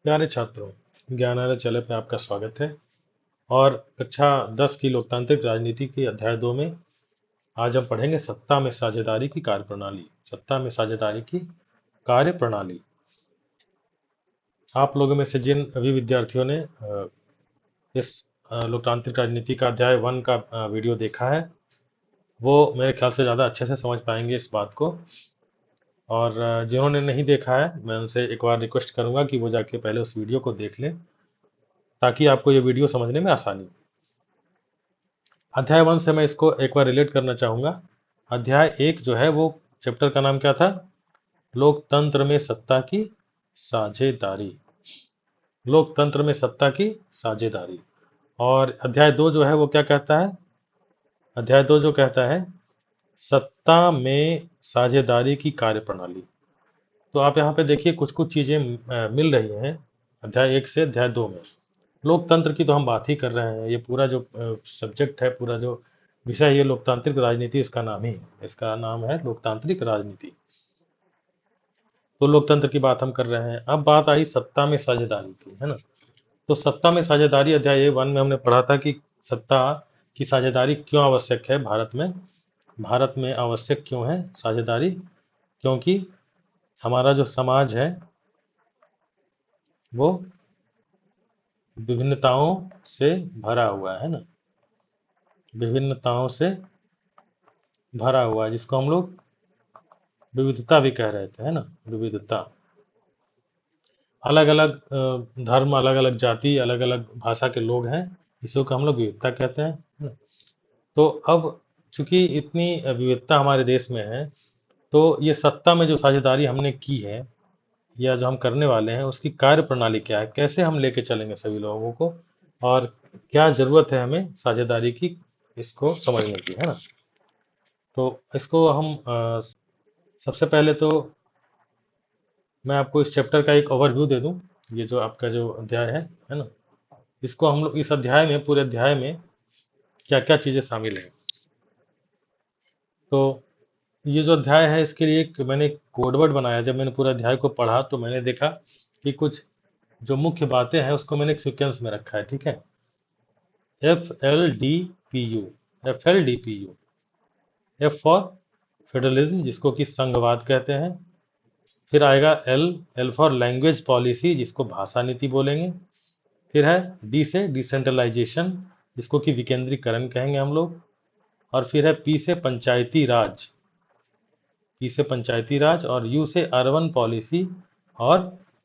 प्यारे छात्रों, ज्ञानालय चले पे आपका स्वागत है। और कक्षा 10 की लोकतांत्रिक राजनीति के अध्याय 2 में आज हम पढ़ेंगे सत्ता में साझेदारी की कार्यप्रणाली। सत्ता में साझेदारी की कार्यप्रणाली। आप लोगों में से जिन अभी विद्यार्थियों ने इस लोकतांत्रिक राजनीति का अध्याय 1 का वीडियो देखा है, वो मेरे ख्याल से ज़्यादा अच्छे से समझ पाएंगे इस बात को। और जिन्होंने नहीं देखा है, मैं उनसे एक बार रिक्वेस्ट करूंगा कि वो जाके पहले उस वीडियो को देख लें, ताकि आपको ये वीडियो समझने में आसानी हो। अध्याय 1 से मैं इसको एक बार रिलेट करना चाहूंगा। अध्याय 1 जो है वो चैप्टर का नाम क्या था? लोकतंत्र में सत्ता की साझेदारी। लोकतंत्र में सत्ता की साझेदारी। और अध्याय 2 जो है वो क्या कहता है? अध्याय 2 जो कहता है सत्ता में साझेदारी की कार्यप्रणाली। तो आप यहाँ पे देखिए कुछ कुछ चीजें मिल रही हैं अध्याय 1 से अध्याय 2 में। लोकतंत्र की तो हम बात ही कर रहे हैं। ये पूरा जो सब्जेक्ट है, पूरा जो विषय है, ये लोकतांत्रिक राजनीति इसका नाम ही है। इसका नाम है लोकतांत्रिक राजनीति। तो लोकतंत्र की बात हम कर रहे हैं। अब बात आई सत्ता में साझेदारी की, है ना। तो सत्ता में साझेदारी अध्याय 1 में हमने पढ़ा था कि सत्ता की साझेदारी क्यों आवश्यक है भारत में। भारत में आवश्यक क्यों है साझेदारी? क्योंकि हमारा जो समाज है वो विभिन्नताओं से भरा हुआ है ना। विभिन्नताओं से भरा हुआ है, जिसको हम लोग विविधता भी कह रहे थे, है ना। विविधता, अलग अलग धर्म, अलग अलग जाति, अलग अलग भाषा के लोग हैं, इसी को हम लोग विविधता कहते हैं, है ना? तो अब चूंकि इतनी विविधता हमारे देश में है, तो ये सत्ता में जो साझेदारी हमने की है या जो हम करने वाले हैं, उसकी कार्य प्रणाली क्या है, कैसे हम लेके चलेंगे सभी लोगों को, और क्या जरूरत है हमें साझेदारी की, इसको समझने की, है ना। तो इसको हम सबसे पहले तो मैं आपको इस चैप्टर का एक ओवरव्यू दे दूं। ये जो आपका जो अध्याय है ना, इसको हम लोग इस अध्याय में, पूरे अध्याय में क्या क्या चीजें शामिल हैं। तो ये जो अध्याय है, इसके लिए एक मैंने कोडवर्ड बनाया। जब मैंने पूरा अध्याय को पढ़ा तो मैंने देखा कि कुछ जो मुख्य बातें हैं उसको मैंने एक सीक्वेंस में रखा है, ठीक है। FLDPU, FLDPU, F for federalism, जिसको कि संघवाद कहते हैं। फिर आएगा L फॉर लैंग्वेज पॉलिसी, जिसको भाषा नीति बोलेंगे। फिर है D से डिसेंट्रलाइजेशन, जिसको कि विकेंद्रीकरण कहेंगे हम लोग। और फिर है P से पंचायती राज, P से पंचायती राज। और U से अर्बन पॉलिसी और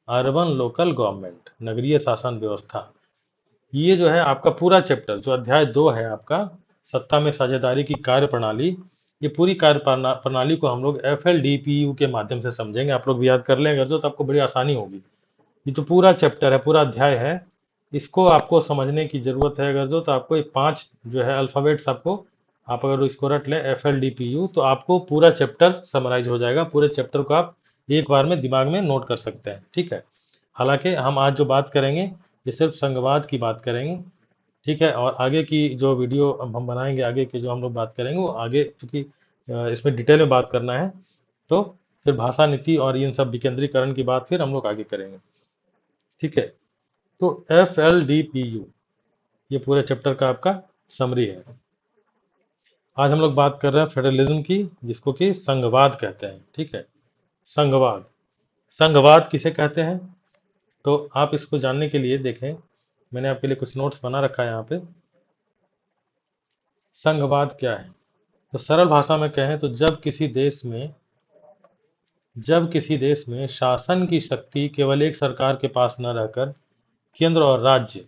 अर्बन लोकल गवर्नमेंट, नगरीय शासन व्यवस्था। ये जो है आपका पूरा चैप्टर, जो अध्याय 2 है आपका, सत्ता में साझेदारी की कार्य प्रणाली, ये पूरी कार्य प्रणाली को हम लोग FLDPU के माध्यम से समझेंगे। आप लोग भी याद कर लेंगे तो आपको बड़ी आसानी होगी। ये तो पूरा चैप्टर है, पूरा अध्याय है, इसको आपको समझने की जरूरत है। अगर तो आपको ये 5 जो है अल्फाबेट्स, आपको, आप अगर इसको रट लें FLDPU, तो आपको पूरा चैप्टर समराइज हो जाएगा। पूरे चैप्टर को आप एक बार में दिमाग में नोट कर सकते हैं, ठीक है। हालांकि हम आज जो बात करेंगे ये सिर्फ संघवाद की बात करेंगे, ठीक है। और आगे की जो वीडियो अब हम बनाएंगे, आगे की जो हम लोग बात करेंगे, वो आगे, क्योंकि इसमें डिटेल में बात करना है, तो फिर भाषा नीति और इन सब विकेंद्रीकरण की बात फिर हम लोग आगे करेंगे, ठीक है। तो FLDPU ये पूरे चैप्टर का आपका समरी है। आज हम लोग बात कर रहे हैं फेडरलिज्म की, जिसको कि संघवाद कहते हैं, ठीक है। संघवाद, संघवाद किसे कहते हैं? तो आप इसको जानने के लिए देखें, मैंने आपके लिए कुछ नोट्स बना रखा है यहाँ पे। संघवाद क्या है? तो सरल भाषा में कहें तो जब किसी देश में शासन की शक्ति केवल एक सरकार के पास न रहकर केंद्र और राज्य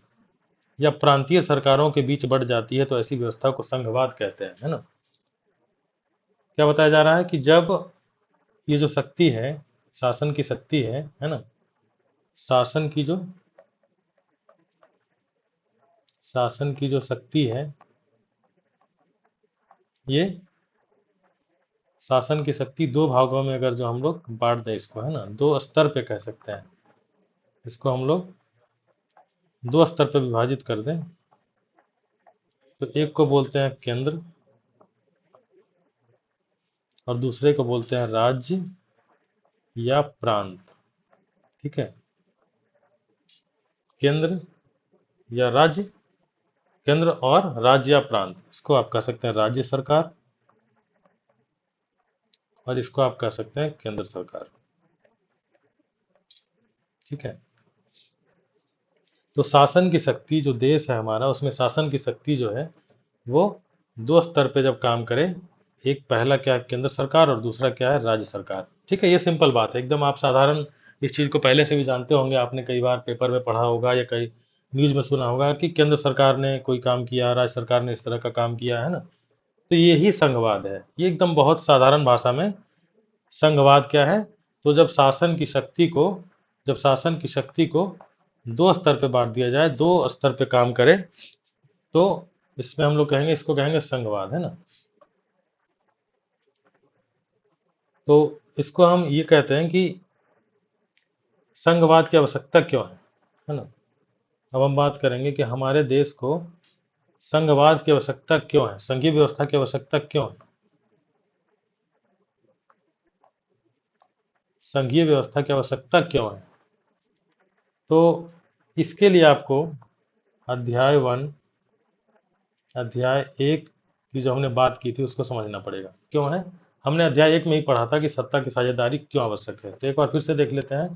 या प्रांतीय सरकारों के बीच बढ़ जाती है, तो ऐसी व्यवस्था को संघवाद कहते हैं, है ना। क्या बताया जा रहा है कि जब ये जो शक्ति है, शासन की शक्ति है ना, शासन की जो शासन की जो शक्ति है, ये शासन की शक्ति दो भागों में अगर जो हम लोग बांट दें इसको, है ना, दो स्तर पे कह सकते हैं इसको, हम लोग दो स्तर पे विभाजित कर दें, तो एक को बोलते हैं केंद्र और दूसरे को बोलते हैं राज्य या प्रांत, ठीक है। केंद्र या राज्य, केंद्र और राज्य या प्रांत, इसको आप कह सकते हैं राज्य सरकार और इसको आप कह सकते हैं केंद्र सरकार। ठीक है। तो शासन की शक्ति, जो देश है हमारा, उसमें शासन की शक्ति जो है वो दो स्तर पे जब काम करे, एक पहला क्या है केंद्र सरकार और दूसरा क्या है राज्य सरकार। ठीक है, ये सिंपल बात है एकदम, आप साधारण इस चीज को पहले से भी जानते होंगे, आपने कई बार पेपर में पढ़ा होगा या कई न्यूज में सुना होगा कि केंद्र सरकार ने कोई काम किया, राज्य सरकार ने इस तरह का काम किया है ना। तो ये ही संघवाद है, ये एकदम बहुत साधारण भाषा में संघवाद क्या है। तो जब शासन की शक्ति को दो स्तर पे बांट दिया जाए, दो स्तर पे काम करे, तो इसमें हम लोग कहेंगे, इसको कहेंगे संघवाद, है ना। तो इसको हम ये कहते हैं कि संघवाद की आवश्यकता क्यों है ना। अब हम बात करेंगे कि हमारे देश को संघवाद की आवश्यकता क्यों है, संघीय व्यवस्था की आवश्यकता क्यों है। संघीय व्यवस्था की आवश्यकता क्यों है, तो इसके लिए आपको अध्याय 1, अध्याय 1 की जो हमने बात की थी उसको समझना पड़ेगा क्यों है। हमने अध्याय 1 में ही पढ़ा था कि सत्ता की साझेदारी क्यों आवश्यक है, तो एक बार फिर से देख लेते हैं।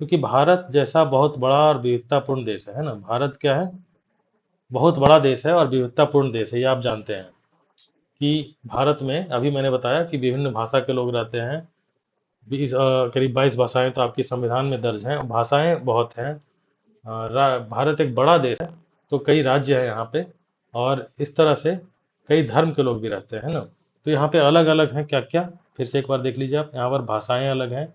क्योंकि भारत जैसा बहुत बड़ा और विविधतापूर्ण देश है ना, भारत क्या है, बहुत बड़ा देश है और विविधतापूर्ण देश है, ये आप जानते हैं कि भारत में अभी मैंने बताया कि विभिन्न भाषा के लोग रहते हैं, करीब 22 भाषाएं तो आपके संविधान में दर्ज हैं, भाषाएं बहुत हैं। भारत एक बड़ा देश है, तो कई राज्य है यहाँ पे, और इस तरह से कई धर्म के लोग भी रहते हैं ना। तो यहाँ पे अलग अलग हैं क्या क्या, फिर से एक बार देख लीजिए आप, यहाँ पर भाषाएं अलग हैं,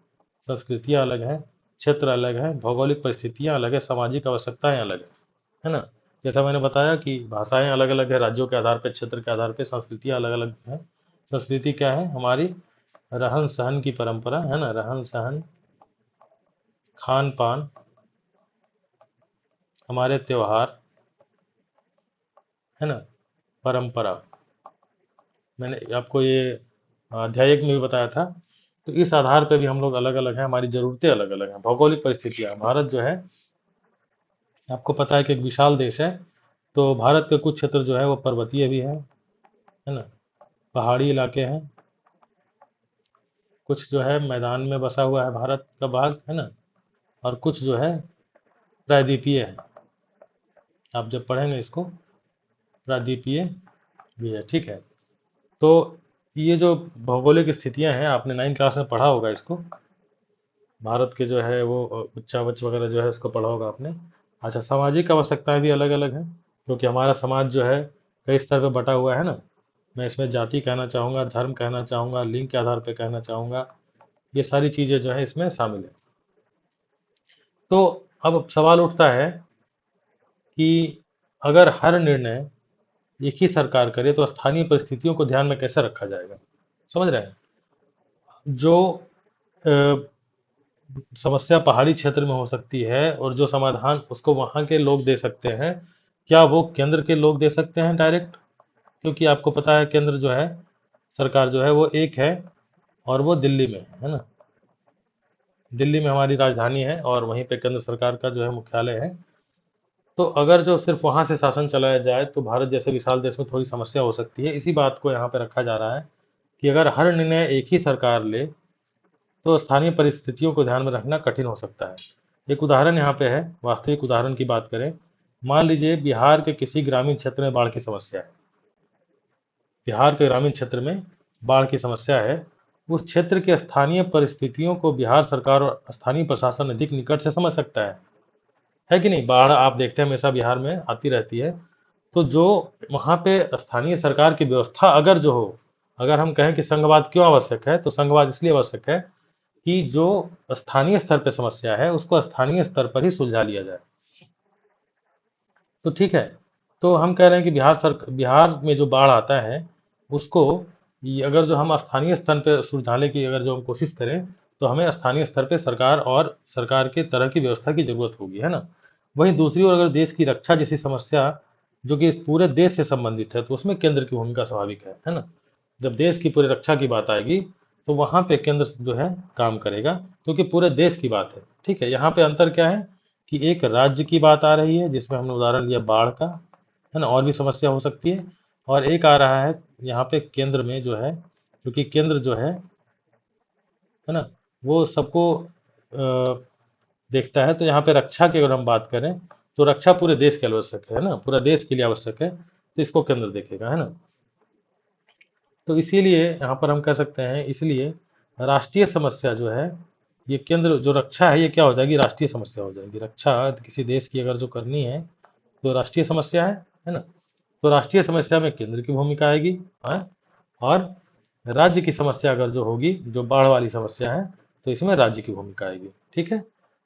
संस्कृतियाँ अलग हैं, क्षेत्र अलग हैं, भौगोलिक परिस्थितियाँ अलग है, सामाजिक आवश्यकताएं अलग है ना। जैसा मैंने बताया कि भाषाएं अलग अलग है राज्यों के आधार पर, क्षेत्र के आधार पर, संस्कृतियाँ अलग अलग हैं। संस्कृति क्या है, हमारी रहन सहन की परंपरा है ना, रहन सहन, खान पान, हमारे त्योहार, है ना, परंपरा। मैंने आपको ये अध्याय 1 में भी बताया था। तो इस आधार पे भी हम लोग अलग अलग हैं, हमारी ज़रूरतें अलग अलग हैं। भौगोलिक परिस्थितियाँ, भारत जो है आपको पता है कि एक विशाल देश है, तो भारत के कुछ क्षेत्र जो है वो पर्वतीय भी है ना, पहाड़ी इलाके हैं, कुछ जो है मैदान में बसा हुआ है भारत का भाग, है ना, और कुछ जो है प्रायद्वीपीय है। आप जब पढ़ेंगे इसको, प्रायद्वीपीय भी है। ठीक है। तो ये जो भौगोलिक स्थितियां हैं, आपने 9th क्लास में पढ़ा होगा इसको, भारत के जो है वो उच्चावच वगैरह जो है इसको पढ़ा होगा आपने। अच्छा, सामाजिक आवश्यकताएं भी अलग अलग हैं, क्योंकि हमारा समाज जो है कई स्तर पर बटा हुआ है ना। मैं इसमें जाति कहना चाहूँगा, धर्म कहना चाहूँगा, लिंग के आधार पर कहना चाहूँगा, ये सारी चीज़ें जो है इसमें शामिल है। तो अब सवाल उठता है कि अगर हर निर्णय एक ही सरकार करे तो स्थानीय परिस्थितियों को ध्यान में कैसे रखा जाएगा, समझ रहे हैं। जो अ, समस्या पहाड़ी क्षेत्र में हो सकती है और जो समाधान उसको वहाँ के लोग दे सकते हैं, क्या वो केंद्र के लोग दे सकते हैं डायरेक्ट। क्योंकि आपको पता है केंद्र जो है, सरकार जो है वो एक है और वो दिल्ली में है ना, दिल्ली में हमारी राजधानी है और वहीं पे केंद्र सरकार का जो है मुख्यालय है। तो अगर जो सिर्फ वहाँ से शासन चलाया जाए तो भारत जैसे विशाल देश में थोड़ी समस्या हो सकती है। इसी बात को यहाँ पे रखा जा रहा है कि अगर हर निर्णय एक ही सरकार ले तो स्थानीय परिस्थितियों को ध्यान में रखना कठिन हो सकता है। एक उदाहरण यहाँ पे है, वास्तविक उदाहरण की बात करें, मान लीजिए बिहार के किसी ग्रामीण क्षेत्र में बाढ़ की समस्या है। बिहार के ग्रामीण क्षेत्र में बाढ़ की समस्या है। उस क्षेत्र की स्थानीय परिस्थितियों को बिहार सरकार और स्थानीय प्रशासन अधिक निकट से समझ सकता है कि नहीं। बाढ़ आप देखते हैं हमेशा बिहार में आती रहती है। तो जो वहाँ पे स्थानीय सरकार की व्यवस्था अगर जो हो, अगर हम कहें कि संघवाद क्यों आवश्यक है, तो संघवाद इसलिए आवश्यक है कि जो स्थानीय स्तर पर समस्या है उसको स्थानीय स्तर पर ही सुलझा लिया जाए। तो ठीक है, तो हम कह रहे हैं कि बिहार में जो बाढ़ आता है उसको अगर जो हम स्थानीय स्तर पर सुलझाने की अगर जो हम कोशिश करें, तो हमें स्थानीय स्तर पर सरकार और सरकार के तरह की व्यवस्था की जरूरत होगी, है ना। वहीं दूसरी ओर अगर देश की रक्षा जैसी समस्या जो कि पूरे देश से संबंधित है, तो उसमें केंद्र की भूमिका स्वाभाविक है ना। जब देश की पूरी रक्षा की बात आएगी तो वहाँ पे केंद्र जो है काम करेगा, क्योंकि पूरे देश की बात है। ठीक है, यहाँ पे अंतर क्या है कि एक राज्य की बात आ रही है जिसमें हमने उदाहरण लिया बाढ़ का, है ना, और भी समस्या हो सकती है, और एक आ रहा है यहाँ पे केंद्र में जो है, क्योंकि केंद्र जो है ना, वो सबको देखता है। तो यहाँ पे रक्षा की अगर हम बात करें तो रक्षा पूरे देश के लिए आवश्यक है ना, पूरा देश के लिए आवश्यक है, तो इसको केंद्र देखेगा, है ना। तो इसीलिए यहाँ पर हम कह सकते हैं, इसलिए राष्ट्रीय समस्या जो है, ये केंद्र जो रक्षा है ये क्या हो जाएगी, राष्ट्रीय समस्या हो जाएगी। रक्षा किसी देश की अगर जो करनी है तो राष्ट्रीय समस्या है ना। तो राष्ट्रीय समस्या में केंद्र की भूमिका आएगी, है? और राज्य की समस्या अगर जो होगी, जो बाढ़ वाली समस्या है, तो इसमें राज्य की भूमिका आएगी, ठीक है।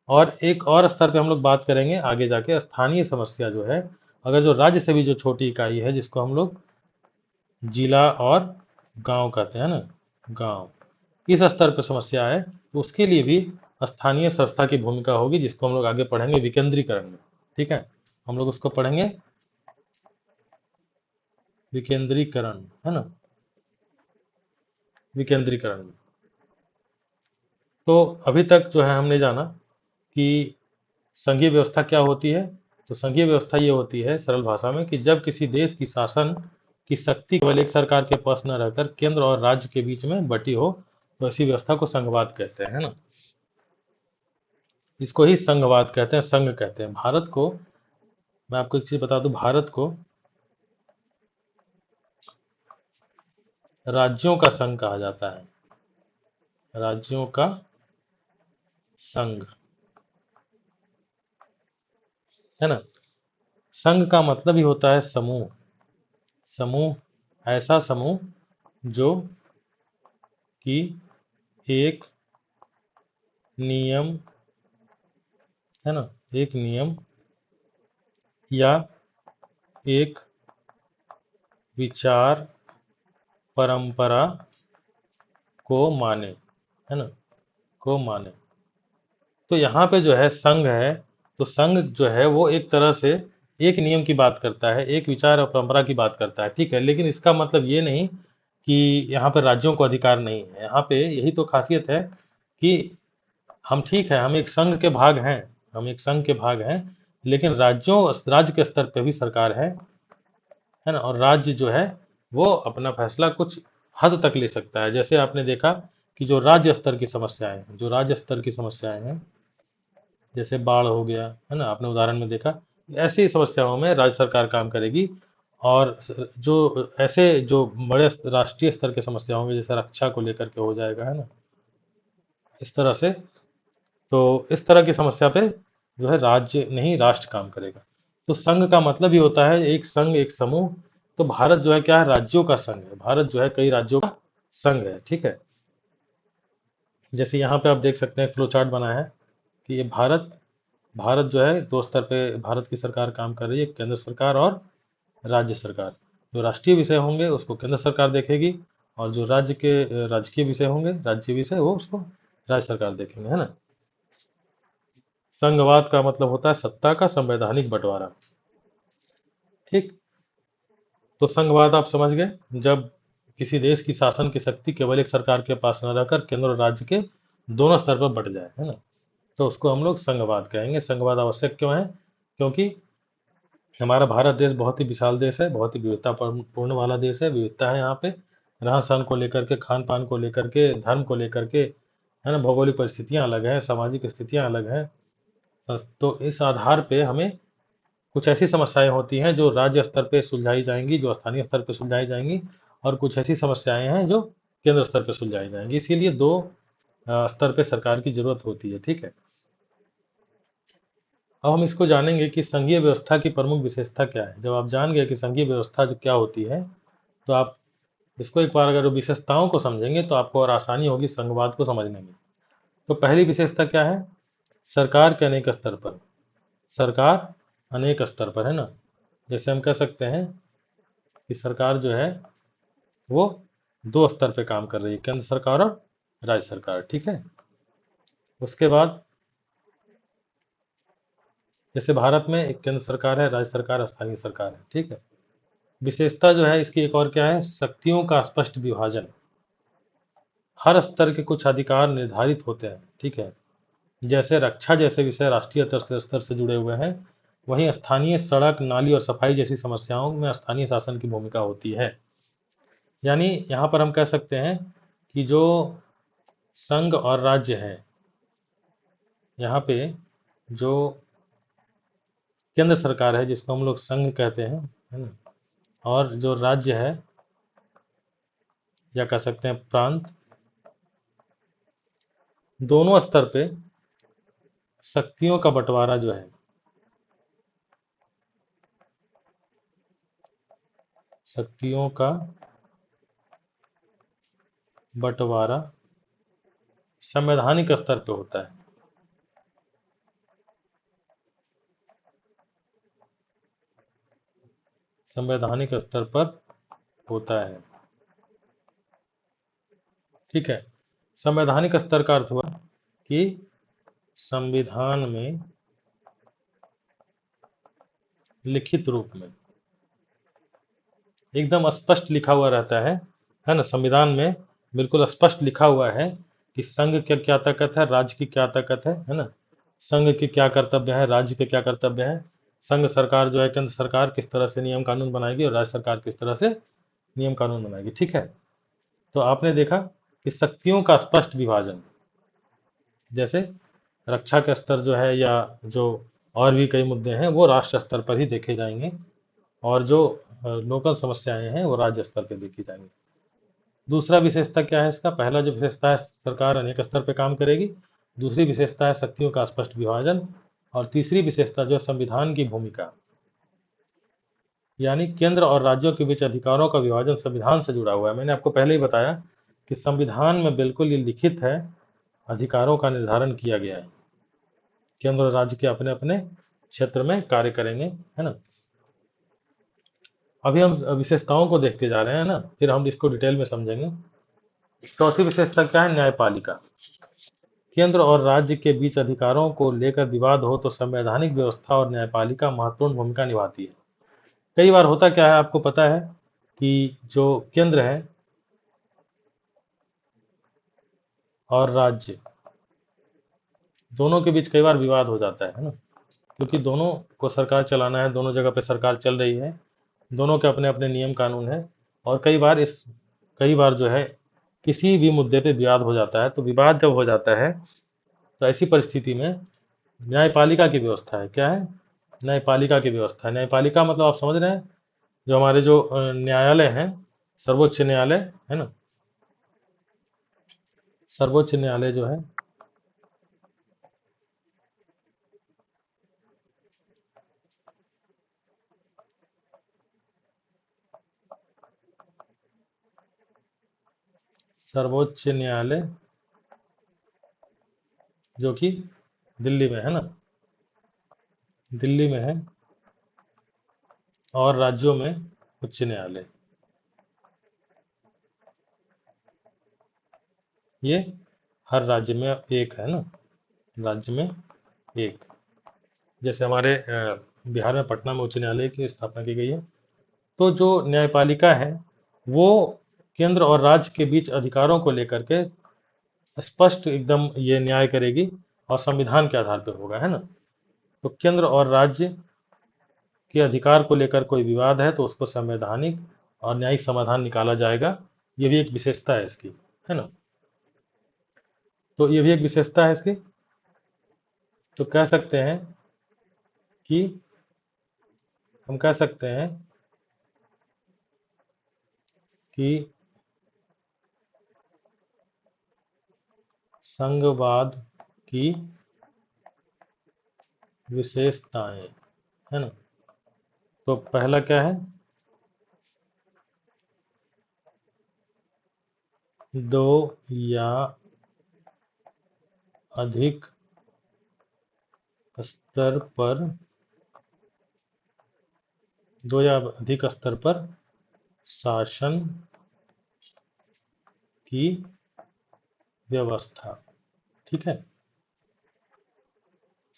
और एक और स्तर पे हम लोग बात करेंगे आगे जाके, स्थानीय समस्या जो है, अगर जो राज्य से भी जो छोटी इकाई है जिसको हम लोग जिला और गांव कहते हैं ना, गांव, इस स्तर पर समस्या है तो उसके लिए भी स्थानीय संस्था की भूमिका होगी, जिसको हम लोग आगे पढ़ेंगे विकेंद्रीकरण में, ठीक है। हम लोग उसको पढ़ेंगे विकेंद्रीकरण, है ना, विकेंद्रीकरण में। तो अभी तक जो है हमने जाना कि संघीय व्यवस्था क्या होती है। तो संघीय व्यवस्था ये होती है सरल भाषा में कि जब किसी देश की शासन की शक्ति केवल एक सरकार के पास न रहकर केंद्र और राज्य के बीच में बटी हो, तो ऐसी व्यवस्था को संघवाद कहते हैं, है ना। इसको ही संघवाद कहते हैं, संघ कहते हैं। भारत को, मैं आपको एक चीज बता दूं, भारत को राज्यों का संघ कहा जाता है, राज्यों का संघ, है ना। संघ का मतलब ही होता है समूह, समूह, ऐसा समूह जो कि एक नियम, है ना, एक नियम या एक विचार परंपरा को माने, है ना, को माने। तो यहाँ पे जो है संघ है, तो संघ जो है वो एक तरह से एक नियम की बात करता है, एक विचार और परंपरा की बात करता है, ठीक है। लेकिन इसका मतलब ये नहीं कि यहाँ पे राज्यों को अधिकार नहीं है। यहाँ पे यही तो खासियत है कि हम, ठीक है, हम एक संघ के भाग हैं, हम एक संघ के भाग हैं, लेकिन राज्य के स्तर पे भी सरकार है ना। और राज्य जो है वो अपना फैसला कुछ हद तक ले सकता है। जैसे आपने देखा कि जो राज्य स्तर की समस्याएं हैं, जो राज्य स्तर की समस्याएं हैं, जैसे बाढ़ हो गया, है ना, आपने उदाहरण में देखा, ऐसी समस्याओं में राज्य सरकार काम करेगी। और जो ऐसे जो बड़े राष्ट्रीय स्तर के समस्या होंगे, जैसे रक्षा को लेकर के हो जाएगा, है ना, इस तरह से, तो इस तरह की समस्या पे जो है राज्य नहीं, राष्ट्र काम करेगा। तो संघ का मतलब ही होता है एक संघ, एक समूह। तो भारत जो है क्या है, राज्यों का संघ है। भारत जो है कई राज्यों का संघ है, ठीक है। जैसे यहाँ पे आप देख सकते हैं फ्लो चार्ट बना है कि ये भारत, भारत जो है दो स्तर पे भारत की सरकार काम कर रही है, केंद्र सरकार और राज्य सरकार। जो राष्ट्रीय विषय होंगे उसको केंद्र सरकार देखेगी, और जो राज्य के राजकीय विषय होंगे, राज्य विषय, वो उसको राज्य सरकार देखेंगे, है ना। संघवाद का मतलब होता है सत्ता का संवैधानिक बंटवारा, ठीक। तो संघवाद आप समझ गए, जब किसी देश की शासन की शक्ति केवल एक सरकार के पास न रहकर केंद्र और राज्य के दोनों स्तर पर बट जाए, है ना, तो उसको हम लोग संघवाद कहेंगे। संघवाद आवश्यक क्यों है, क्योंकि हमारा भारत देश बहुत ही विशाल देश है, बहुत ही विविधता पूर्ण वाला देश है। विविधता है यहाँ पे, रहन सहन को लेकर के, खान पान को लेकर के, धर्म को लेकर के, है ना, भौगोलिक परिस्थितियां अलग हैं, सामाजिक स्थितियां अलग हैं। तो इस आधार पे हमें कुछ ऐसी समस्याएं होती हैं जो राज्य स्तर पे सुलझाई जाएंगी, जो स्थानीय स्तर पे सुलझाई जाएंगी, और कुछ ऐसी समस्याएं हैं जो केंद्र स्तर पे सुलझाई जाएंगी। इसीलिए दो स्तर पे सरकार की जरूरत होती है, ठीक है। अब हम इसको जानेंगे कि संघीय व्यवस्था की प्रमुख विशेषता क्या है। जब आप जान गए कि संघीय व्यवस्था जो क्या होती है, तो आप इसको एक बार अगर विशेषताओं को समझेंगे तो आपको और आसानी होगी संघवाद को समझने में। तो पहली विशेषता क्या है, सरकार के अनेक स्तर पर, सरकार अनेक स्तर पर, है ना। जैसे हम कह सकते हैं कि सरकार जो है वो दो स्तर पे काम कर रही है, केंद्र सरकार और राज्य सरकार, ठीक है। उसके बाद जैसे भारत में एक केंद्र सरकार है, राज्य सरकार, स्थानीय सरकार है, ठीक है। विशेषता जो है इसकी एक और क्या है, शक्तियों का स्पष्ट विभाजन, हर स्तर के कुछ अधिकार निर्धारित होते हैं, ठीक है। जैसे रक्षा जैसे विषय राष्ट्रीय स्तर से जुड़े हुए हैं, वहीं स्थानीय सड़क, नाली और सफाई जैसी समस्याओं में स्थानीय शासन की भूमिका होती है। यानी यहाँ पर हम कह सकते हैं कि जो संघ और राज्य है, यहाँ पे जो केंद्र सरकार है जिसको हम लोग संघ कहते हैं, है ना, और जो राज्य है या कह सकते हैं प्रांत, दोनों स्तर पे शक्तियों का बंटवारा जो है, शक्तियों का बंटवारा संवैधानिक स्तर पे होता है। संवैधानिक स्तर पर होता है। ठीक है। संवैधानिक स्तर का अर्थ हुआ कि संविधान में लिखित रूप में एकदम स्पष्ट लिखा हुआ रहता है ना। संविधान में बिल्कुल स्पष्ट लिखा हुआ है कि संघ की क्या ताकत है, राज्य की क्या ताकत है ना। संघ के क्या कर्तव्य है, राज्य के क्या कर्तव्य है। संघ सरकार जो है, केंद्र सरकार किस तरह से नियम कानून बनाएगी और राज्य सरकार किस तरह से नियम कानून बनाएगी। ठीक है। तो आपने देखा कि शक्तियों का स्पष्ट विभाजन, जैसे रक्षा का स्तर जो है या जो और भी कई मुद्दे हैं वो राष्ट्र स्तर पर ही देखे जाएंगे, और जो लोकल समस्याएं हैं वो राज्य स्तर पर देखी जाएंगी। दूसरा विशेषता क्या है इसका? पहला जो विशेषता है, सरकार अनेक स्तर पर काम करेगी। दूसरी विशेषता है शक्तियों का स्पष्ट विभाजन। और तीसरी विशेषता जो है संविधान की भूमिका, यानी केंद्र और राज्यों के बीच अधिकारों का विभाजन संविधान से जुड़ा हुआ है। मैंने आपको पहले ही बताया कि संविधान में बिल्कुल ये लिखित है, अधिकारों का निर्धारण किया गया है। केंद्र और राज्य के अपने अपने क्षेत्र में कार्य करेंगे, है ना। अभी हम विशेषताओं को देखते जा रहे हैं ना, फिर हम इसको डिटेल में समझेंगे। चौथी विशेषता क्या है? न्यायपालिका। केंद्र और राज्य के बीच अधिकारों को लेकर विवाद हो तो संवैधानिक व्यवस्था और न्यायपालिका महत्वपूर्ण भूमिका निभाती है। कई बार होता क्या है, आपको पता है कि जो केंद्र है और राज्य, दोनों के बीच कई बार विवाद हो जाता है ना। क्योंकि दोनों को सरकार चलाना है, दोनों जगह पे सरकार चल रही है, दोनों के अपने अपने नियम कानून है, और कई बार जो है किसी भी मुद्दे पे विवाद हो जाता है। तो विवाद जब हो जाता है तो ऐसी परिस्थिति में न्यायपालिका की व्यवस्था है। क्या है? न्यायपालिका की व्यवस्था है। न्यायपालिका मतलब आप समझ रहे हैं, जो हमारे जो न्यायालय हैं, सर्वोच्च न्यायालय है ना, सर्वोच्च न्यायालय जो है, सर्वोच्च न्यायालय जो कि दिल्ली में है ना, दिल्ली में है, और राज्यों में उच्च न्यायालय, ये हर राज्य में एक है ना, राज्य में एक। जैसे हमारे बिहार में पटना में उच्च न्यायालय की स्थापना की गई है। तो जो न्यायपालिका है वो केंद्र और राज्य के बीच अधिकारों को लेकर के स्पष्ट एकदम ये न्याय करेगी, और संविधान के आधार पर होगा, है ना। तो केंद्र और राज्य के अधिकार को लेकर कोई विवाद है तो उसको संवैधानिक और न्यायिक समाधान निकाला जाएगा। ये भी एक विशेषता है इसकी, है ना। तो ये भी एक विशेषता है इसकी। तो कह सकते हैं कि हम कह सकते हैं कि संघवाद की विशेषताएं, है ना। तो पहला क्या है? दो या अधिक स्तर पर, दो या अधिक स्तर पर शासन की व्यवस्था। ठीक है।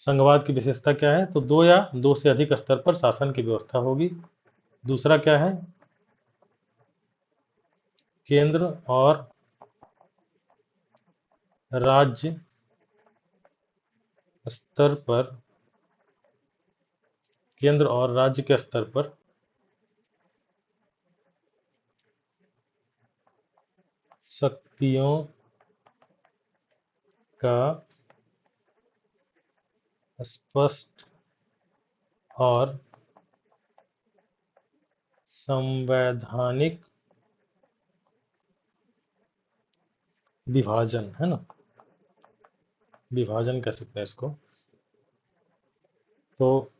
संघवाद की विशेषता क्या है? तो दो या दो से अधिक स्तर पर शासन की व्यवस्था होगी। दूसरा क्या है? केंद्र और राज्य स्तर पर, केंद्र और राज्य के स्तर पर शक्तियों का स्पष्ट और संवैधानिक विभाजन, है ना, विभाजन कह सकते हैं इसको। तो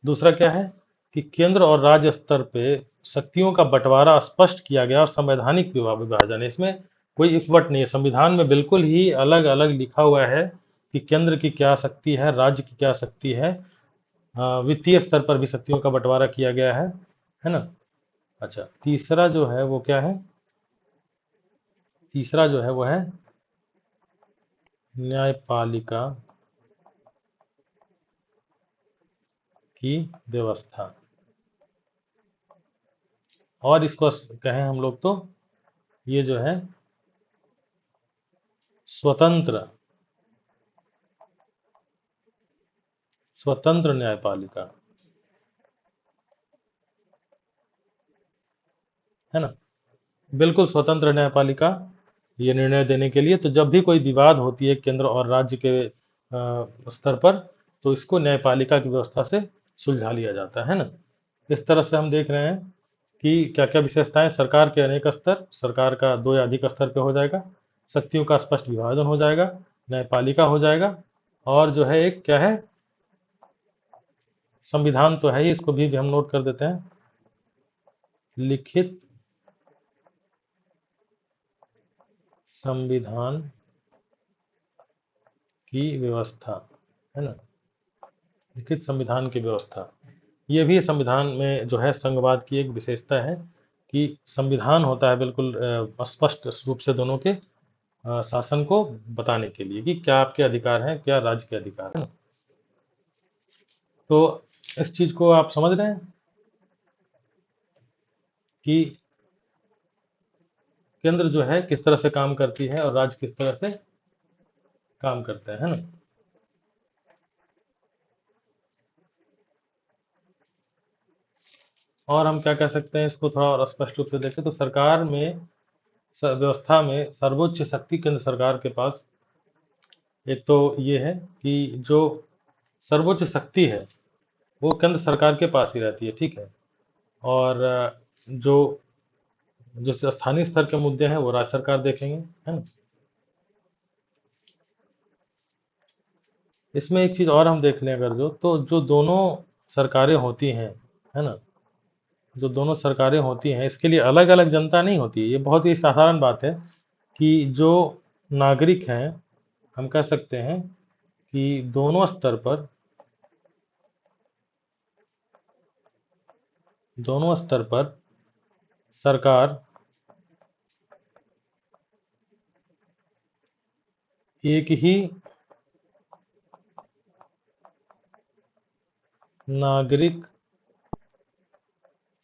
दूसरा क्या है कि केंद्र और राज्य स्तर पे शक्तियों का बंटवारा स्पष्ट किया गया और संवैधानिक विभाजन है। इसमें कोई इकवट नहीं है, संविधान में बिल्कुल ही अलग अलग लिखा हुआ है कि केंद्र की क्या शक्ति है, राज्य की क्या शक्ति है। वित्तीय स्तर पर भी शक्तियों का बंटवारा किया गया है ना। अच्छा, तीसरा जो है वो क्या है, तीसरा जो है वो है न्यायपालिका की व्यवस्था, और इसको कहें हम लोग तो ये जो है स्वतंत्र स्वतंत्र न्यायपालिका, है ना, बिल्कुल स्वतंत्र न्यायपालिका ये निर्णय देने के लिए। तो जब भी कोई विवाद होती है केंद्र और राज्य के स्तर पर, तो इसको न्यायपालिका की व्यवस्था से सुलझा लिया जाता है ना। इस तरह से हम देख रहे हैं कि क्या क्या विशेषताएं, सरकार के अनेक स्तर, सरकार का दो या अधिक स्तर पे हो जाएगा, शक्तियों का स्पष्ट विभाजन हो जाएगा, न्यायपालिका हो जाएगा, और जो है एक क्या है, संविधान तो है ही, इसको भी हम नोट कर देते हैं, लिखित संविधान की व्यवस्था, है ना, लिखित संविधान की व्यवस्था। ये भी संविधान में जो है संघवाद की एक विशेषता है कि संविधान होता है बिल्कुल स्पष्ट रूप से दोनों के शासन को बताने के लिए कि क्या आपके अधिकार हैं, क्या राज्य के अधिकार हैं। तो इस चीज को आप समझ रहे हैं कि केंद्र जो है किस तरह से काम करती है और राज्य किस तरह से काम करते हैं, है ना। और हम क्या कह सकते हैं, इसको थोड़ा और स्पष्ट रूप से देखें तो सरकार में व्यवस्था में सर्वोच्च शक्ति केंद्र सरकार के पास एक तो ये है कि जो सर्वोच्च शक्ति है वो केंद्र सरकार के पास ही रहती है, ठीक है। और जो जो स्थानीय स्तर के मुद्दे हैं वो राज्य सरकार देखेंगे, है ना। इसमें एक चीज और हम देख लें अगर जो, तो जो दोनों सरकारें होती हैं, है ना, जो दोनों सरकारें होती हैं इसके लिए अलग अलग जनता नहीं होती है। ये बहुत ही साधारण बात है कि जो नागरिक हैं, हम कह सकते हैं कि दोनों स्तर पर सरकार एक ही नागरिक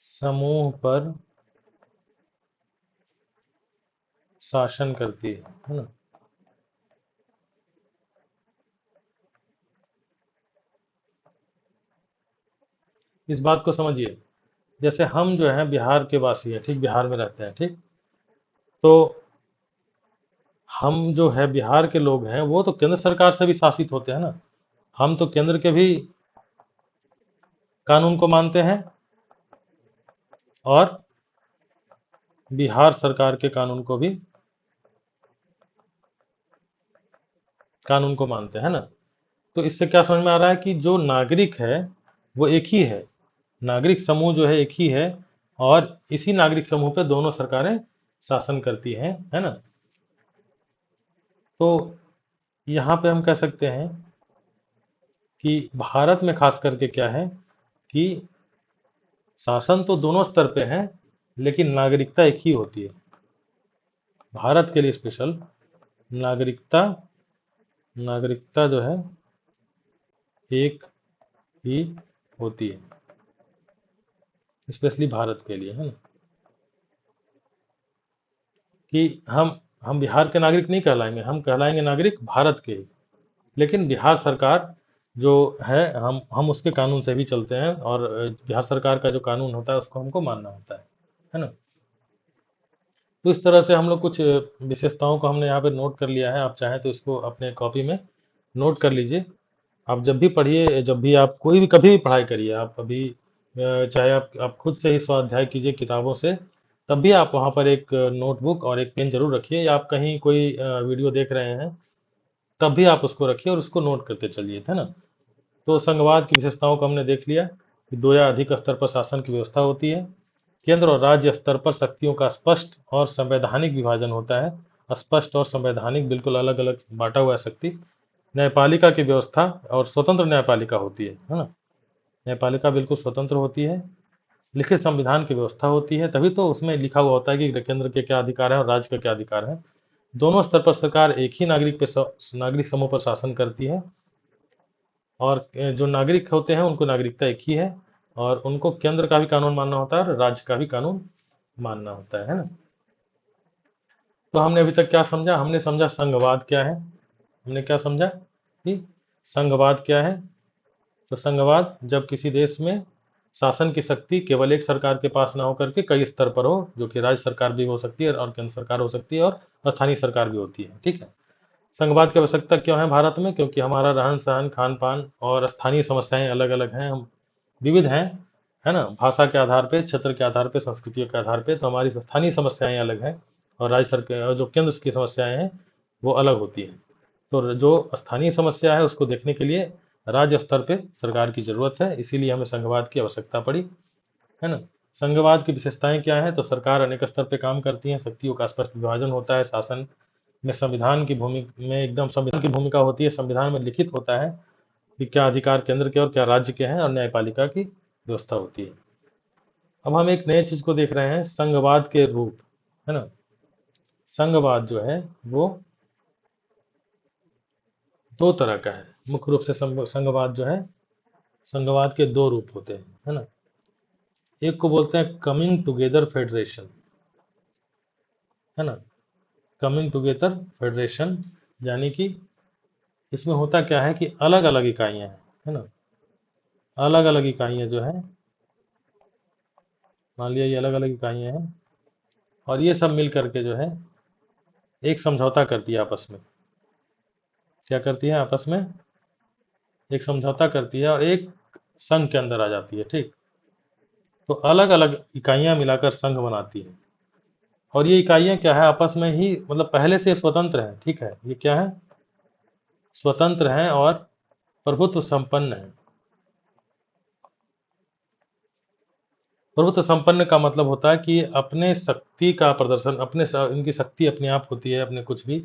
समूह पर शासन करती है ना। इस बात को समझिए, जैसे हम जो है बिहार के वासी हैं, ठीक, बिहार में रहते हैं, ठीक। तो हम जो है बिहार के लोग हैं वो तो केंद्र सरकार से भी शासित होते हैं ना। हम तो केंद्र के भी कानून को मानते हैं और बिहार सरकार के कानून को मानते हैं ना। तो इससे क्या समझ में आ रहा है कि जो नागरिक है वो एक ही है, नागरिक समूह जो है एक ही है, और इसी नागरिक समूह पे दोनों सरकारें शासन करती हैं, है ना। तो यहाँ पे हम कह सकते हैं कि भारत में खास करके क्या है कि शासन तो दोनों स्तर पे है लेकिन नागरिकता एक ही होती है। भारत के लिए स्पेशल नागरिकता नागरिकता जो है एक ही होती है, स्पेशली भारत के लिए, है ना। कि हम बिहार के नागरिक नहीं कहलाएंगे, हम कहलाएंगे नागरिक भारत के, लेकिन बिहार सरकार जो है, हम उसके कानून से भी चलते हैं, और बिहार सरकार का जो कानून होता है उसको हमको मानना होता है ना। तो इस तरह से हम लोग कुछ विशेषताओं को हमने यहाँ पे नोट कर लिया है। आप चाहें तो इसको अपने कॉपी में नोट कर लीजिए। आप जब भी पढ़िए, जब भी आप कोई भी कभी भी पढ़ाई करिए, आप अभी चाहे आप खुद से ही स्वाध्याय कीजिए किताबों से, तब भी आप वहाँ पर एक नोटबुक और एक पेन जरूर रखिए, या आप कहीं कोई वीडियो देख रहे हैं तब भी आप उसको रखिए और उसको नोट करते चलिए, है ना। तो संघवाद की विशेषताओं को हमने देख लिया कि दो या अधिक स्तर पर शासन की व्यवस्था होती है, केंद्र और राज्य स्तर पर शक्तियों का स्पष्ट और संवैधानिक विभाजन होता है। स्पष्ट और संवैधानिक, बिल्कुल अलग अलग बांटा हुआ है शक्ति। न्यायपालिका की व्यवस्था और स्वतंत्र न्यायपालिका होती है ना। न्यायपालिका बिल्कुल स्वतंत्र होती है। लिखित संविधान की व्यवस्था होती है, तभी तो उसमें लिखा हुआ होता है कि केंद्र के क्या अधिकार है और राज्य का क्या अधिकार है। दोनों स्तर पर सरकार एक ही नागरिक समूह पर शासन करती है, और जो नागरिक होते हैं उनको नागरिकता एक ही है, और उनको केंद्र का भी कानून मानना होता है और राज्य का भी कानून मानना होता है ना। तो हमने अभी तक क्या समझा? हमने समझा संघवाद क्या है। हमने क्या समझा कि संघवाद क्या है? तो संघवाद जब किसी देश में शासन की शक्ति केवल एक सरकार के पास ना होकर के कई स्तर पर हो, जो कि राज्य सरकार भी हो सकती है और केंद्र सरकार हो सकती है और स्थानीय सरकार भी होती है, ठीक है। संघवाद की आवश्यकता क्यों है भारत में? क्योंकि हमारा रहन सहन, खान पान और स्थानीय समस्याएं अलग अलग हैं, हम विविध हैं, है ना। भाषा के आधार पे, क्षेत्र के आधार पे, संस्कृतियों के आधार पे, तो हमारी स्थानीय समस्याएं अलग हैं, और राज्य सरकार जो केंद्र की समस्याएं हैं वो अलग होती हैं। तो जो स्थानीय समस्या है उसको देखने के लिए राज्य स्तर पे सरकार की जरूरत है, इसीलिए हमें संघवाद की आवश्यकता पड़ी, है ना। संघवाद की विशेषताएं क्या है? तो सरकार अनेक स्तर पे काम करती है, शक्तियों का स्पष्ट विभाजन होता है, शासन में संविधान की भूमिका में एकदम संविधान की भूमिका होती है, संविधान में लिखित होता है कि क्या अधिकार केंद्र के और क्या राज्य के हैं, और न्यायपालिका की व्यवस्था होती है। अब हम एक नए चीज को देख रहे हैं, संघवाद के रूप, है ना। संघवाद जो है वो दो तरह का है मुख्य रूप से। संघवाद जो है, संघवाद के दो रूप होते हैं, है ना। एक को बोलते हैं कमिंग टुगेदर फेडरेशन, है ना। कमिंग टुगेदर फेडरेशन, यानी कि इसमें होता क्या है कि अलग अलग इकाइयां हैं, है ना। अलग अलग इकाइयां जो है, मान लिया ये अलग अलग इकाइयां हैं, और ये सब मिल करके जो है एक समझौता करती है आपस में। क्या करती है? आपस में एक समझौता करती है और एक संघ के अंदर आ जाती है, ठीक। तो अलग अलग इकाइयां मिलाकर संघ बनाती है, और ये इकाइयां क्या है? आपस में ही, मतलब पहले से स्वतंत्र है, ठीक है। ये क्या है? स्वतंत्र हैं और प्रभुत्व संपन्न है। प्रभुत्व संपन्न का मतलब होता है कि अपने शक्ति का प्रदर्शन, इनकी शक्ति अपने आप होती है, अपने कुछ भी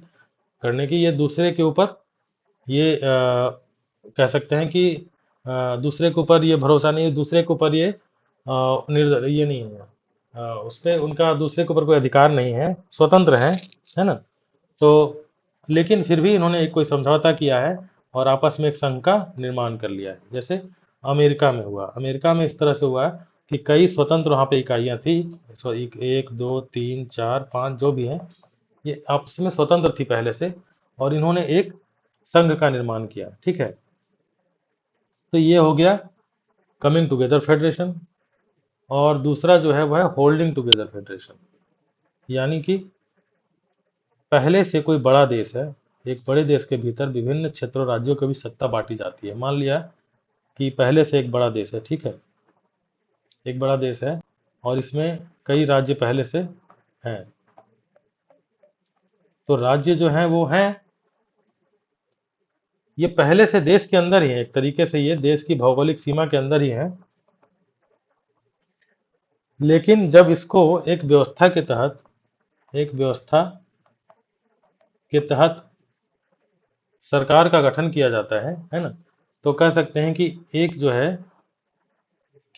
करने की। ये दूसरे के ऊपर, ये कह सकते हैं कि दूसरे के ऊपर ये भरोसा नहीं है, दूसरे के ऊपर ये ये नहीं है, उस पर उनका दूसरे के ऊपर कोई अधिकार नहीं है, स्वतंत्र है ना। तो लेकिन फिर भी इन्होंने एक कोई समझौता किया है और आपस में एक संघ का निर्माण कर लिया है। जैसे अमेरिका में हुआ, अमेरिका में इस तरह से हुआ कि कई स्वतंत्र वहाँ पे इकाइयाँ थी, एक दो तीन चार पाँच जो भी हैं, ये आपस में स्वतंत्र थी पहले से, और इन्होंने एक संघ का निर्माण किया, ठीक है। तो ये हो गया कमिंग टुगेदर फेडरेशन। और दूसरा जो है वह है होल्डिंग टुगेदर फेडरेशन, यानी कि पहले से कोई बड़ा देश है, एक बड़े देश के भीतर विभिन्न क्षेत्रों राज्यों के भी सत्ता बांटी जाती है। मान लिया कि पहले से एक बड़ा देश है, ठीक है। एक बड़ा देश है और इसमें कई राज्य पहले से हैं। तो राज्य जो है वो है, ये पहले से देश के अंदर ही है, एक तरीके से ये देश की भौगोलिक सीमा के अंदर ही है। लेकिन जब इसको एक व्यवस्था के तहत सरकार का गठन किया जाता है ना, तो कह सकते हैं कि एक जो है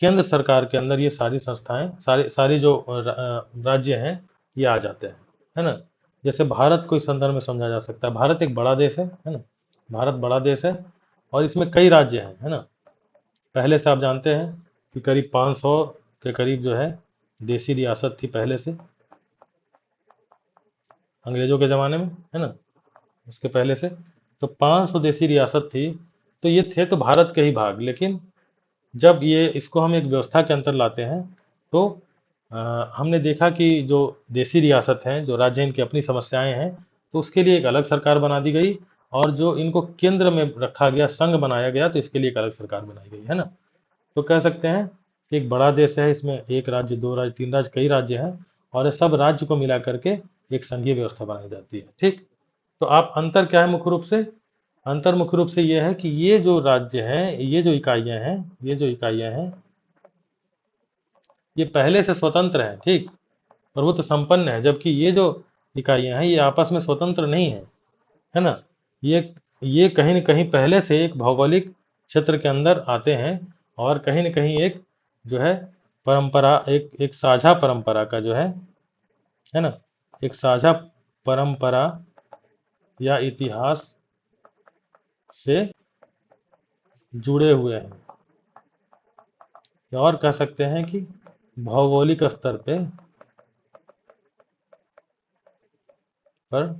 केंद्र सरकार के अंदर ये सारी संस्थाएं, सारी जो राज्य हैं ये आ जाते हैं, है ना। जैसे भारत को इस संदर्भ में समझा जा सकता है, भारत एक बड़ा देश है ना। भारत बड़ा देश है और इसमें कई राज्य हैं, है ना। पहले से आप जानते हैं कि करीब 500 के करीब जो है देसी रियासत थी पहले से, अंग्रेजों के ज़माने में, है ना, उसके पहले से। तो 500 देसी रियासत थी, तो ये थे तो भारत के ही भाग, लेकिन जब ये इसको हम एक व्यवस्था के अंतर लाते हैं तो हमने देखा कि जो देसी रियासत हैं, जो राज्य इनकी अपनी समस्याएं हैं, तो उसके लिए एक अलग सरकार बना दी गई, और जो इनको केंद्र में रखा गया, संघ बनाया गया, तो इसके लिए एक अलग सरकार बनाई गई, है ना। तो कह सकते हैं कि एक बड़ा देश है, इसमें एक राज्य, दो राज्य, तीन राज्य, कई राज्य हैं, और ये सब राज्य को मिला करके एक संघीय व्यवस्था बनाई जाती है। ठीक, तो आप अंतर क्या है मुख्य रूप से? अंतर मुख्य रूप से ये है कि ये जो राज्य हैं, ये जो इकाइयां हैं, ये पहले से स्वतंत्र हैं, ठीक, प्रभुत्व संपन्न है, जबकि ये जो इकाइयां हैं ये आपस में स्वतंत्र नहीं है ना। ये कहीं न कहीं पहले से एक भौगोलिक क्षेत्र के अंदर आते हैं, और कहीं न कहीं एक जो है परंपरा, एक एक साझा परंपरा का जो है ना, एक साझा परंपरा या इतिहास से जुड़े हुए हैं, या और कह सकते हैं कि भौगोलिक स्तर पर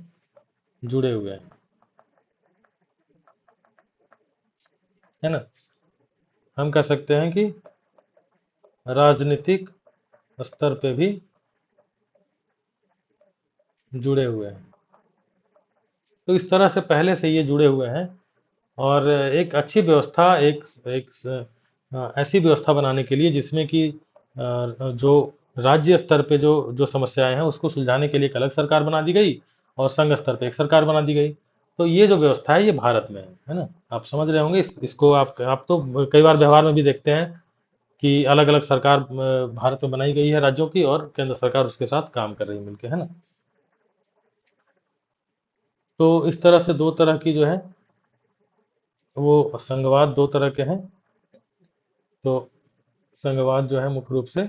जुड़े हुए हैं, है ना। हम कह सकते हैं कि राजनीतिक स्तर पे भी जुड़े हुए हैं। तो इस तरह से पहले से ये जुड़े हुए हैं, और एक अच्छी व्यवस्था, ऐसी व्यवस्था बनाने के लिए जिसमें कि जो राज्य स्तर पे जो जो समस्याएं हैं उसको सुलझाने के लिए एक अलग सरकार बना दी गई, और संघ स्तर पे एक सरकार बना दी गई। तो ये जो व्यवस्था है ये भारत में है ना। आप समझ रहे होंगे इसको। आप तो कई बार व्यवहार में भी देखते हैं कि अलग अलग सरकार भारत में बनाई गई है राज्यों की, और केंद्र सरकार उसके साथ काम कर रही है मिलके, है ना। तो इस तरह से दो तरह की जो है वो संघवाद दो तरह के हैं। तो संघवाद जो है मुख्य रूप से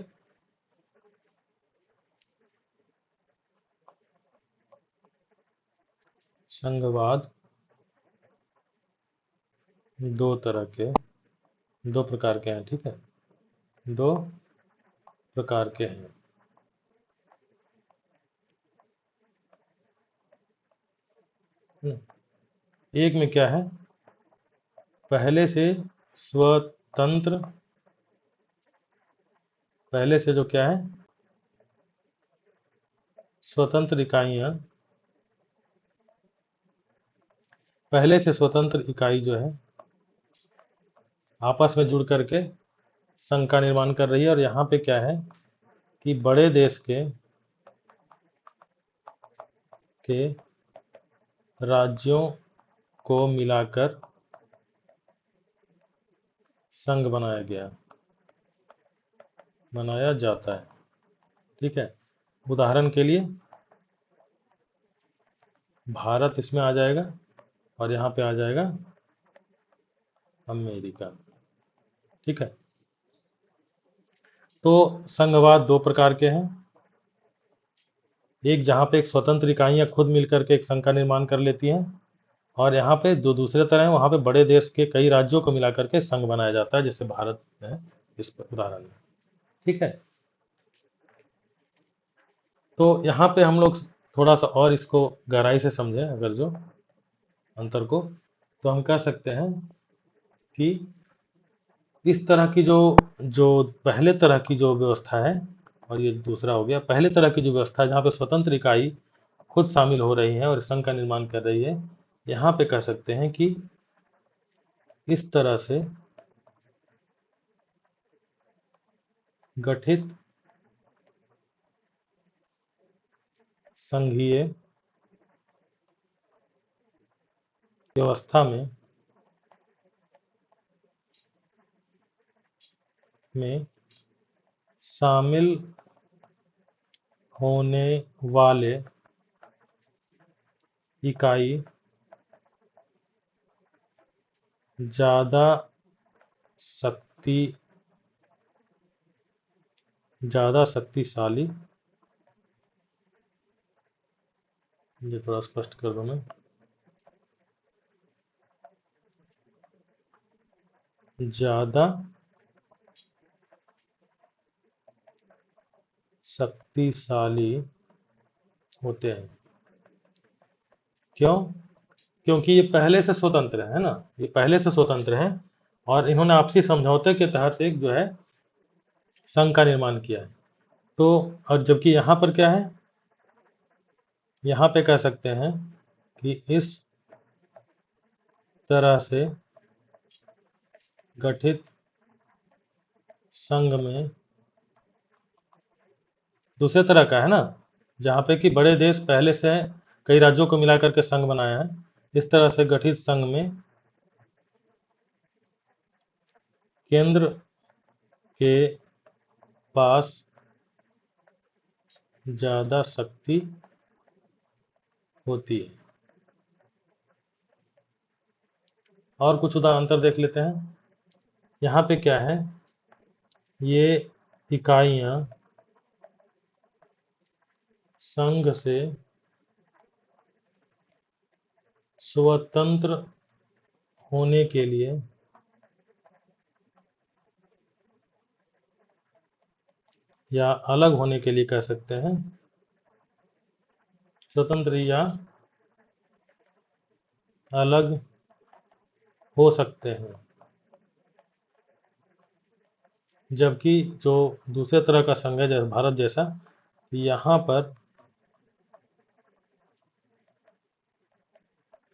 संघवाद दो तरह के, दो प्रकार के हैं, ठीक है, दो प्रकार के हैं। एक में क्या है, पहले से स्वतंत्र, पहले से जो क्या है, स्वतंत्र इकाइयां, पहले से स्वतंत्र इकाई जो है आपस में जुड़ करके संघ का निर्माण कर रही है। और यहाँ पे क्या है कि बड़े देश के राज्यों को मिलाकर संघ बनाया जाता है, ठीक है। उदाहरण के लिए भारत इसमें आ जाएगा, और यहाँ पे आ जाएगा अमेरिका, ठीक है। तो संघवाद दो प्रकार के हैं, एक जहाँ पे एक स्वतंत्र इकाइयां खुद मिलकर के एक संघ का निर्माण कर लेती हैं, और यहाँ पे जो दूसरे तरह है वहाँ पे बड़े देश के कई राज्यों को मिलाकर के संघ बनाया जाता है, जैसे भारत है इस उदाहरण में, ठीक है। तो यहाँ पे हम लोग थोड़ा सा और इसको गहराई से समझें अगर जो अंतर को, तो हम कह सकते हैं कि इस तरह की जो जो पहले तरह की जो व्यवस्था है, और ये दूसरा हो गया, पहले तरह की जो व्यवस्था है जहाँ पे स्वतंत्र इकाई खुद शामिल हो रही है और संघ का निर्माण कर रही है, यहाँ पे कह सकते हैं कि इस तरह से गठित संघीय व्यवस्था में शामिल होने वाले इकाई ज़्यादा शक्ति ज़्यादा शक्तिशाली, ये थोड़ा स्पष्ट कर दूं मैं, ज़्यादा शक्तिशाली होते हैं। क्यों? क्योंकि ये पहले से स्वतंत्र है ना, ये पहले से स्वतंत्र है और इन्होंने आपसी समझौते के तहत एक जो है संघ का निर्माण किया है। तो और जबकि यहाँ पर क्या है, यहाँ पे कह सकते हैं कि इस तरह से गठित संघ में, दूसरे तरह का है ना, जहाँ पे कि बड़े देश पहले से कई राज्यों को मिलाकर के संघ बनाया है, इस तरह से गठित संघ में केंद्र के पास ज्यादा शक्ति होती है। और कुछ उदाहरण देख लेते हैं। यहाँ पे क्या है, ये इकाइयां संघ से स्वतंत्र होने के लिए या अलग होने के लिए कह सकते हैं, स्वतंत्र या अलग हो सकते हैं। जबकि जो दूसरे तरह का संघ है जैसे भारत जैसा, यहाँ पर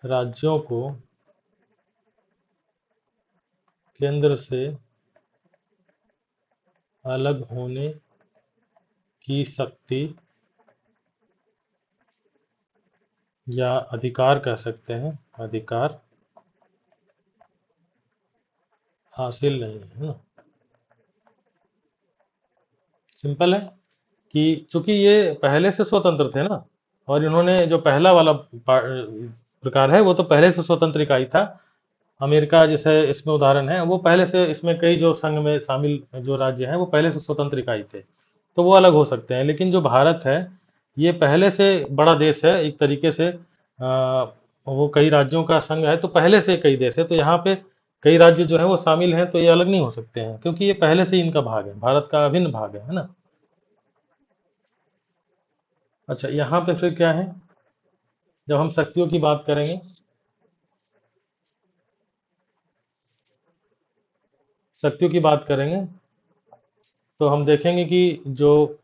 राज्यों को केंद्र से अलग होने की शक्ति या अधिकार कह सकते हैं, अधिकार हासिल नहीं है ना। सिंपल है कि चूंकि ये पहले से स्वतंत्र थे ना, और इन्होंने जो पहला वाला प्रकार है वो तो पहले से स्वतंत्र इकाई था। अमेरिका जैसे इसमें उदाहरण है, वो पहले से, इसमें कई जो संघ में शामिल जो राज्य हैं वो पहले से स्वतंत्र इकाई थे, तो वो अलग हो सकते हैं। लेकिन जो भारत है ये पहले से बड़ा देश है एक तरीके से, वो कई राज्यों का संघ है तो पहले से कई देश है, तो यहाँ पे कई राज्य जो है वो शामिल हैं, तो ये अलग नहीं हो सकते हैं क्योंकि ये पहले से ही इनका भाग है, भारत का अभिन्न भाग है ना। अच्छा, यहाँ पे फिर क्या है, जब हम शक्तियों की बात करेंगे, शक्तियों की बात करेंगे तो हम देखेंगे कि जो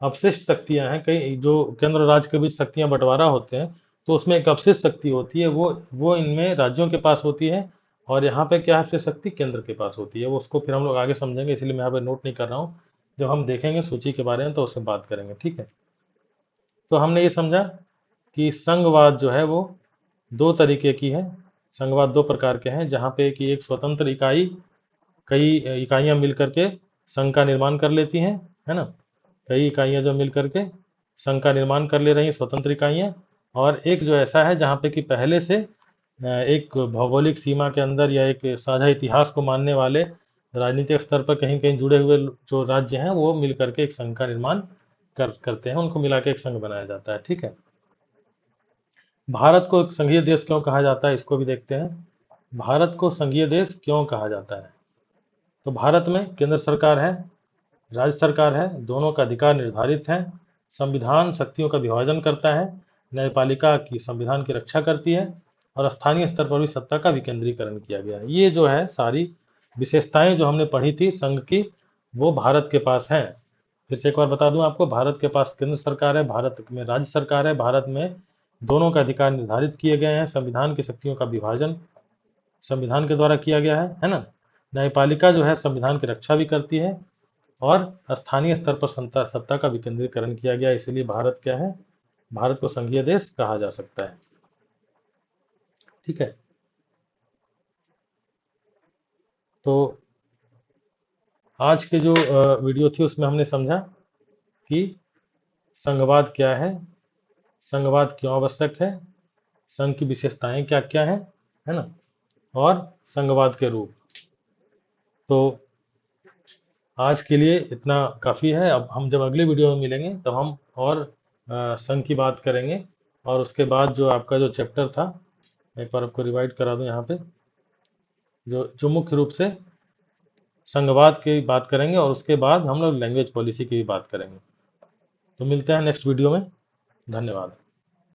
अपशिष्ट शक्तियां हैं, कई जो केंद्र और राज्य के बीच शक्तियां बंटवारा होते हैं, तो उसमें एक अपशिष्ट शक्ति होती है, वो इनमें राज्यों के पास होती है, और यहाँ पे क्या है, अपशिष्ट शक्ति केंद्र के पास होती है। वो उसको फिर हम लोग आगे समझेंगे, इसलिए मैं यहाँ पे नोट नहीं कर रहा हूँ। जब हम देखेंगे सूची के बारे में तो उसमें बात करेंगे, ठीक है। तो हमने ये समझा कि संघवाद जो है वो दो तरीके की है, संघवाद दो प्रकार के हैं, जहाँ पे कि एक स्वतंत्र इकाई कई इकाइयां मिल करके संघ का निर्माण कर लेती हैं, है ना। कई इकाइयां जो मिल करके संघ का निर्माण कर ले रही हैं, स्वतंत्र इकाइयां। और एक जो ऐसा है जहाँ पे कि पहले से एक भौगोलिक सीमा के अंदर या एक साझा इतिहास को मानने वाले राजनीतिक स्तर पर कहीं कहीं जुड़े हुए जो राज्य हैं वो मिल करके एक संघ का निर्माण करते हैं, उनको मिला के एक संघ बनाया जाता है, ठीक है। भारत को एक संघीय देश क्यों कहा जाता है, इसको भी देखते हैं। भारत को संघीय देश क्यों कहा जाता है, तो भारत में केंद्र सरकार है, राज्य सरकार है, दोनों का अधिकार निर्धारित है, संविधान शक्तियों का विभाजन करता है, न्यायपालिका की संविधान की रक्षा करती है, और स्थानीय स्तर पर भी सत्ता का विकेंद्रीकरण किया गया है। ये जो है सारी विशेषताएं जो हमने पढ़ी थी संघ की, वो भारत के पास हैं। फिर से एक बार बता दूं आपको, भारत के पास केंद्र सरकार है, भारत में राज्य सरकार है, भारत में दोनों का अधिकार निर्धारित किए गए हैं, संविधान की शक्तियों का विभाजन संविधान के द्वारा किया गया है ना। न्यायपालिका जो है संविधान की रक्षा भी करती है, और स्थानीय स्तर पर सत्ता का विकेंद्रीकरण किया गया, इसलिए भारत क्या है, भारत को संघीय देश कहा जा सकता है, ठीक है। तो आज के जो वीडियो थी उसमें हमने समझा कि संघवाद क्या है, संघवाद क्यों आवश्यक है, संघ की विशेषताएं क्या क्या है ना, और संघवाद के रूप। तो आज के लिए इतना काफ़ी है। अब हम जब अगले वीडियो में मिलेंगे तब हम और संघ की बात करेंगे, और उसके बाद जो आपका जो चैप्टर था, एक बार आपको रिवाइड करा दूं यहाँ पे, जो जो मुख्य रूप से संघवाद की बात करेंगे, और उसके बाद हम लोग लैंग्वेज पॉलिसी की भी बात करेंगे। तो मिलते हैं नेक्स्ट वीडियो में, धन्यवाद।